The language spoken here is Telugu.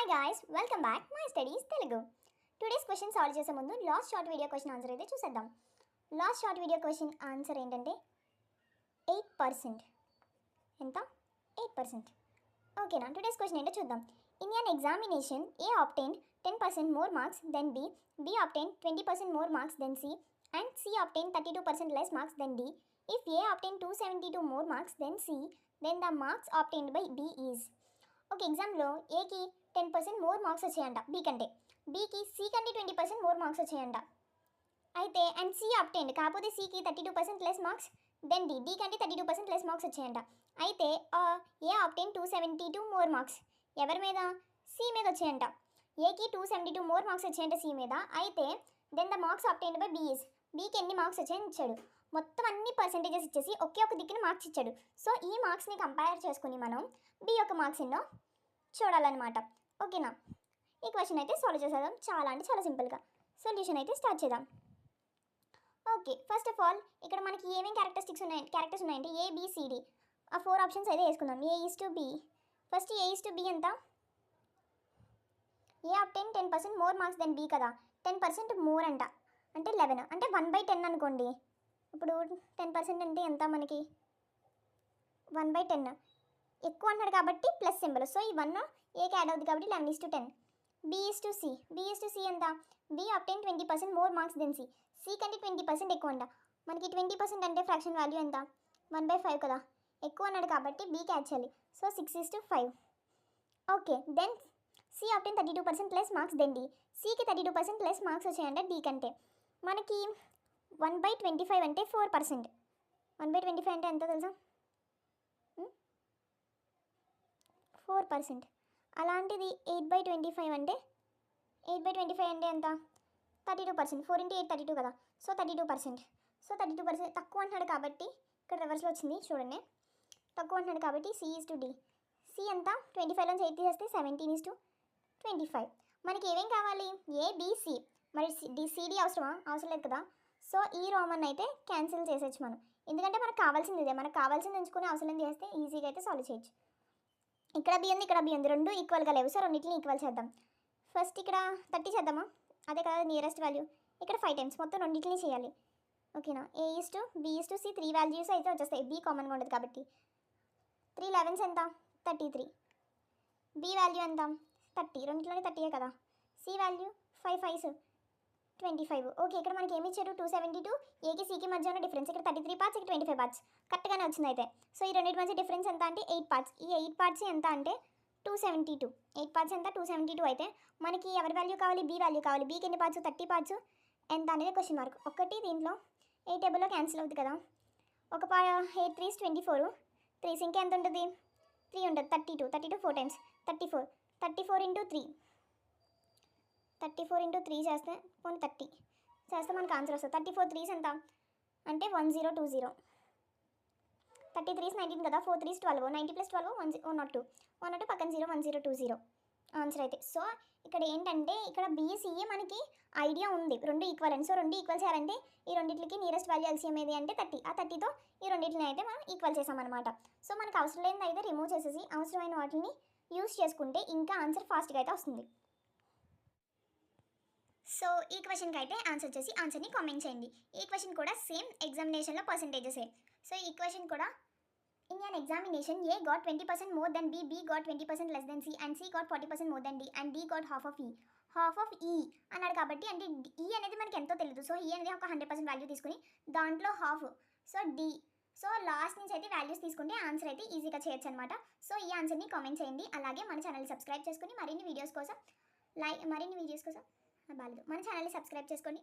Hi guys, welcome back my studies Telugu. Today's question solve చేసే ముందు last short video question answer అయితే చూసేద్దాం. Last short video question answer ఏంటంటే 8%. ఎంత? 8%. ఓకేనా? టుడేస్ క్వశ్చన్ ఏంటో చూద్దాం. In an examination A obtained 10% more marks than B, B obtained 20% more marks than C, and C obtained 32% less marks than D. If A obtained 272 more marks than C, then the marks obtained by B is. ఒక ఎగ్జామ్లో ఏకి 10% మోర్ మార్క్స్ వచ్చాయంట బీ కంటే, బీకి సి కంటే 20% మోర్ మార్క్స్ వచ్చాయంట. అయితే అండ్ సి అప్టెండ్ కాకపోతే సికి 32% లెస్ మార్క్స్ దెన్ డి కంటే 32% లెస్ మార్క్స్ వచ్చాయంట. అయితే ఏ అప్టెండ్ 272 మోర్ మార్క్స్ ఎవరి మీద? సి మీద వచ్చాయంట. ఏకి 272 మోర్ మార్క్స్ వచ్చాయంట సి మీద. అయితే then the marks obtained by B is, బీకి ఎన్ని మార్క్స్ వచ్చాయని ఇచ్చాడు. మొత్తం అన్ని పర్సెంటేజెస్ ఇచ్చేసి ఒకే ఒక దిక్కున మార్క్స్ ఇచ్చాడు. సో ఈ మార్క్స్ని కంపేర్ చేసుకుని మనం బి యొక్క మార్క్స్ ఎన్నో చూడాలన్నమాట. ఓకేనా? ఈ క్వశ్చన్ అయితే సాల్వ్ చేసేద్దాం. చాలా అంటే చాలా సింపుల్గా సొల్యూషన్ అయితే స్టార్ట్ చేద్దాం. ఓకే, ఫస్ట్ ఆఫ్ ఆల్ ఇక్కడ మనకి ఏమేమి క్యారెక్టర్స్ ఉన్నాయంటే ఏబిసిడి, ఆ 4 ఆప్షన్స్ అయితే వేసుకుందాం. A is to B. First A is to B ఎంత? A obtained 10% more marks then B కదా. 10% మోర్ అంట, అంటే 11, అంటే 1/10 అనుకోండి. ఇప్పుడు 10% అంటే ఎంత మనకి? 1/10 ఎక్కువ అన్నాడు కాబట్టి ప్లస్ సింబల్. సో ఈ 1 ఏకి యాడ్ అవుతుంది కాబట్టి 11:10. B is to C. B is to C ఎంత? B obtained 20% more marks then C. C కంటే 20% ఎక్కువ అంట. మనకి 20% అంటే ఫ్రాక్షన్ వాల్యూ ఎంత? 1/5 కదా. ఎక్కువ అన్నాడు కాబట్టి బీకి యాడ్ చేయాలి. So 6:5. Okay, then C obtained 32% less marks then D. సికి 32% లెస్ మార్క్స్ వచ్చాయంటే డి కంటే. మనకి 1/25 అంటే 4%. 1/25 అంటే ఎంత తెలుసా? 4%. అలాంటిది 8/25 అంటే 8/25 అంటే ఎంత? 32%. 4 × 8 32 కదా. సో 32%. సో 32% తక్కువ అంటున్నాడు కాబట్టి ఇక్కడ రివర్స్లో వచ్చింది చూడండి. తక్కువ అంటున్నాడు కాబట్టి C is to D. C ఎంత? 25 8 తీసేస్తే 17:25. మనకి ఏమేం కావాలి? ఏబిసి. మరి సిడి అవసరమా? అవసరం లేదు కదా. సో ఈ రోమన్ అయితే క్యాన్సిల్ చేసేయచ్చు మనం, ఎందుకంటే మనకు కావాల్సింది ఇదే. మనకు కావాల్సింది ఎంచుకుని అవసరం చేస్తే ఈజీగా అయితే సాల్వ్ చేయొచ్చు. ఇక్కడ బి ఉంది, ఇక్కడ బి ఉంది, రెండు ఈక్వల్గా లేవు. సో రెండింటిని ఈక్వల్ చేద్దాం. ఫస్ట్ ఇక్కడ 30 చేద్దామా? అదే కదా నియరెస్ట్ వాల్యూ. ఇక్కడ 5 టైమ్స్ మొత్తం రెండింటిని చేయాలి. ఓకేనా? A is to B is to C 3 values అయితే వచ్చేస్తాయి. బి కామన్గా ఉండదు కాబట్టి. 3 11s ఎంత? 33. బి వాల్యూ ఎంత? 30. రెండింటిలోనే 30 కదా. C value 5 5s 25. ఓకే, ఇక్కడ మనకి ఏమి ఇచ్చారు? 272. ఏకి సికి మధ్య ఉన్న డిఫరెన్స్. ఇక్కడ 33 పార్ట్స్, ఇక్కడ 25 పార్ట్స్. కరెక్ట్గానే వచ్చింది అయితే. సో ఈ రెండింటి మధ్య డిఫరెన్స్ ఎంత అంటే 8 పార్ట్స్. ఈ 8 పార్ట్స్ ఎంత అంటే 272. 8 పార్ట్స్ ఎంత? 272. అయితే మనకి ఎవరి వాల్యూ కావాలి? బి వాల్యూ కావాలి. బీకి ఎన్ని పార్ట్స్? 30 పార్ట్స్. ఎంత అనేది క్వశ్చన్ మార్క్. ఒకటి దీంట్లో 8 టేబుల్లో క్యాన్సిల్ అవుతుంది కదా. ఒక 8 3s 24. 3s ఇంకా ఎంత ఉంటుంది? 3 ఉంటుంది. 32 4 టైమ్స్ 34. 34 × 3. 34 × 3 చేస్తే 30 చేస్తే మనకు ఆన్సర్ వస్తుంది. 34 3s ఎంత అంటే 1020. 33s 19 కదా. 4 3s 12. 90 + 12 102. 102 పక్కన 0 1020 ఆన్సర్ అయితే. సో ఇక్కడ ఏంటంటే ఇక్కడ బీసీఏ మనకి ఐడియా ఉంది, రెండు ఈక్వల్ అని. సో రెండు ఈక్వల్ చేయాలంటే ఈ రెండింటికి నియరెస్ట్ వాల్యూ ఎల్సిఎం ఏది అంటే 30. ఆ 30తో ఈ రెండింటిని అయితే మనం ఈక్వల్ చేసామన్నమాట. సో మనకు అవసరం లేనిది అయితే రిమూవ్ చేసేసి అవసరమైన వాటిని యూస్ చేసుకుంటే ఇంకా ఆన్సర్ ఫాస్ట్గా అయితే వస్తుంది. సో ఈ క్వశ్చన్కి అయితే ఆన్సర్ చేసి ఆన్సర్ని కామెంట్ చేయండి. ఈ క్వశ్చన్ కూడా సేమ్ ఎగ్జామినేషన్లో పర్సెంటేజెసే. సో ఈ క్వశ్చన్ కూడా in an examination A got 20% more than B, B got 20% less than C, and C got 40% more than D, and D got half of E. Half of E అన్నాడు కాబట్టి అంటే ఈ అనేది మనకి ఎంతో తెలియదు. సో ఈ అనేది ఒక 100% వాల్యూ తీసుకుని దాంట్లో half, so D. So last నుంచి అయితే వాల్యూస్ తీసుకుంటే ఆన్సర్ అయితే ఈజీగా చేయొచ్చు అనమాట. సో ఈ ఆన్సర్ని కామెంట్ చేయండి. అలాగే మన ఛానల్ని సబ్స్క్రైబ్ చేసుకుని మరిన్ని వీడియోస్ కోసం మన ఛానల్ని సబ్స్క్రైబ్ చేసుకోండి.